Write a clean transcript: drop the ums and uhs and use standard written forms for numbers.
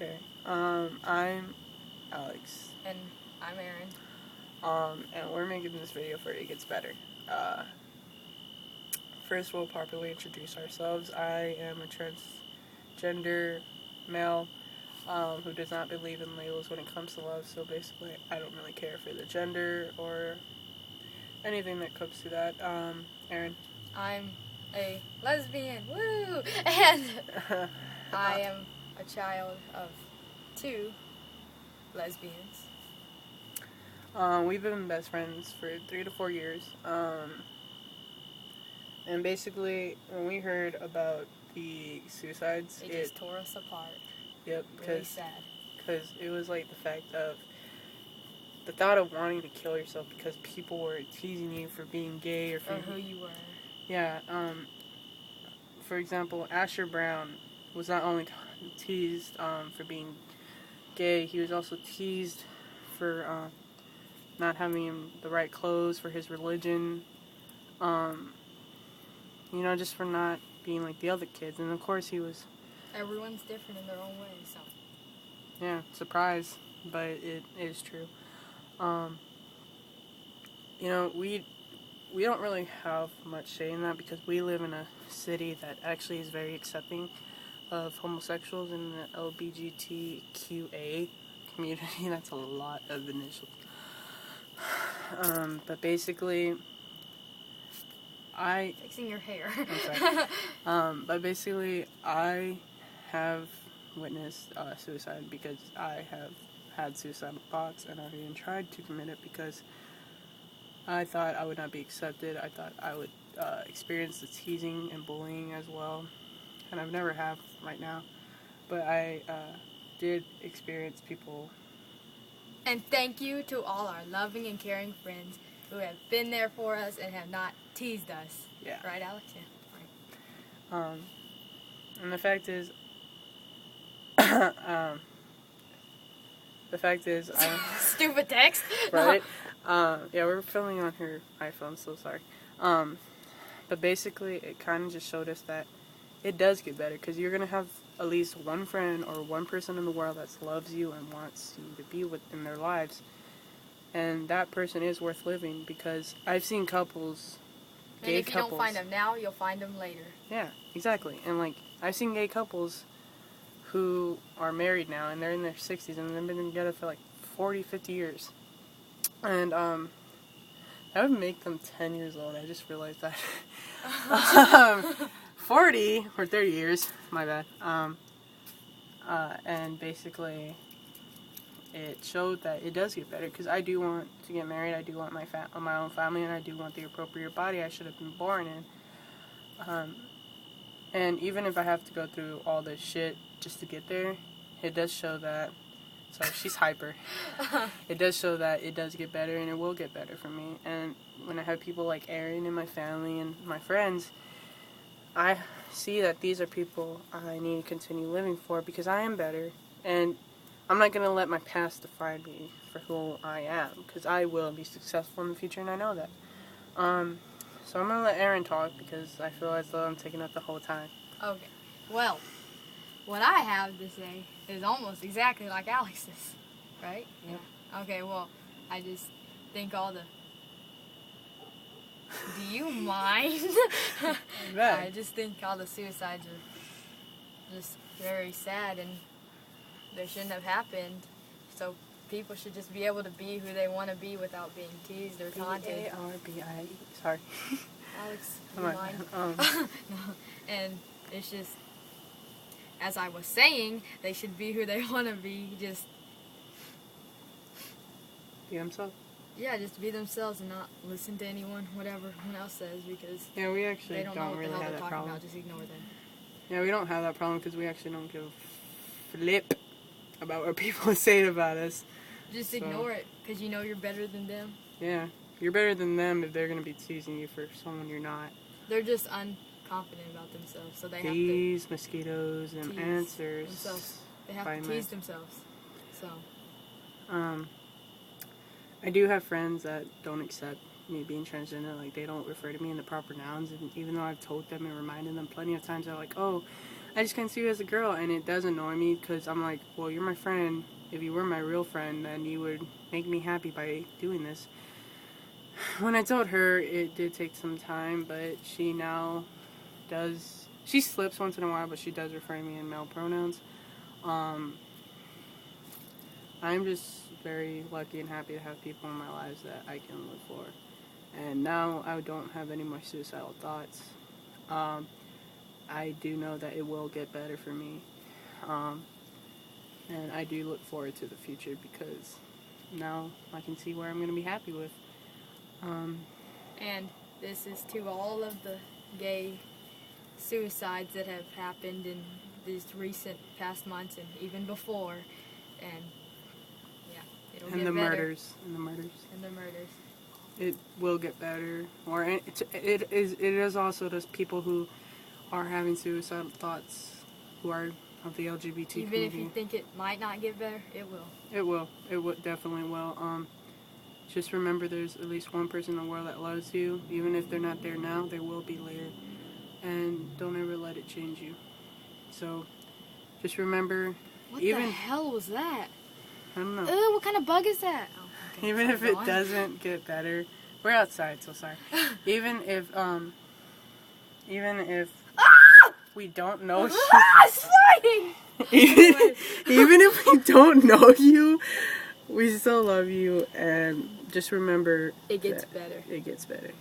Okay. I'm Alex. And I'm Erin. And we're making this video for It Gets Better. Uh, First, we'll properly introduce ourselves. I am a transgender male who does not believe in labels when it comes to love. So basically, I don't really care for the gender or anything that comes to that. Erin. I'm a lesbian. Woo! And I am a child of 2 lesbians. We've been best friends for 3 to 4 years. And basically, when we heard about the suicides, It just tore us apart. Yep, Really sad. because it was like the fact of the thought of wanting to kill yourself because people were teasing you for being gay or who you were. Yeah. For example, Asher Brown was not only teased for being gay, he was also teased for not having the right clothes for his religion. Just for not being like the other kids. And of course he was... Everyone's different in their own way, so... Yeah, surprise, but it is true. We don't really have much say in that because we live in a city that actually is very accepting of homosexuals in the LGBTQA community. That's a lot of initials. But basically, Fixing your hair. But basically, I have witnessed suicide because I have had suicidal thoughts, and I've even tried to commit it because I thought I would not be accepted. I thought I would experience the teasing and bullying as well, and I've never have right now. But I did experience people. And thank you to all our loving and caring friends who have been there for us and have not teased us. Yeah. Right, Alex? Yeah. Right. And the fact is, Stupid text. Right? Yeah, we're filming on her iPhone, so sorry. But basically, it kind of just showed us that it does get better because you're gonna have at least one friend or one person in the world that loves you and wants you to be with in their lives, and that person is worth living because I've seen couples. And if you don't find them now, you'll find them later. Yeah, exactly. And like I've seen gay couples who are married now and they're in their 60s and they've been together for like 40, 50 years. And that would make them 10 years old. I just realized that. 40 or 30 years, my bad. And basically it showed that it does get better because I do want to get married. I do want my own family, and I do want the appropriate body I should have been born in. And even if I have to go through all this shit just to get there, it does show that... Sorry, she's hyper. It does show that it does get better, and it will get better for me. And when I have people like Erin in my family and my friends, I see that these are people I need to continue living for because I am better. And I'm not going to let my past define me for who I am because I will be successful in the future, and I know that. So I'm going to let Erin talk because I feel as though I'm taking up the whole time. Okay. Well, what I have to say is almost exactly like Alex's, right? Yeah. Okay, well, I just think all the... Do you mind? I just think all the suicides are just very sad and they shouldn't have happened. So people should just be able to be who they want to be without being teased or taunted. B-A-R-B-I-E. Sorry. Alex, do you mind? No. And it's just, as I was saying, they should be who they want to be. Just Be themselves? Yeah, just be themselves and not listen to anyone else says because we actually they don't know what really the hell have they're that talking problem. about. Just ignore them. Yeah, we don't have that problem because we actually don't give a flip about what people say about us. Just ignore it because you know you're better than them. Yeah, you're better than them if they're going to be teasing you for someone you're not. They're just unconfident about themselves, so they have to These mosquitoes and answers. Themselves. They have to tease themselves. So. I do have friends that don't accept me being transgender. Like, they don't refer to me in the proper nouns, and even though I've told them and reminded them plenty of times, they're like, oh, I just can't see you as a girl, and it does annoy me because I'm like, well, you're my friend. If you were my real friend, then you would make me happy by doing this. When I told her, it did take some time, but she now does. She slips once in a while, but she does refer to me in male pronouns. I'm just very lucky and happy to have people in my lives that I can live for. And now I don't have any more suicidal thoughts. I do know that it will get better for me. And I do look forward to the future because now I can see where I'm going to be happy with. And this is to all of the gay suicides that have happened in these recent past months and even before. And yeah, it'll get better. Murders. And the murders. It will get better. Or it is also those people who are having suicidal thoughts who are of the LGBT community. Even if you think it might not get better, it will. It will. It definitely will. Just remember there's at least one person in the world that loves you. Even if they're not there now, they will be later. And don't ever let it change you. So, just remember... What the hell was that? I don't know. Ugh, what kind of bug is that? Oh, okay, even if it doesn't get better... We're outside, so sorry. Even if we don't know you... sliding! even if we don't know you, we still love you, and just remember it gets better. It gets better.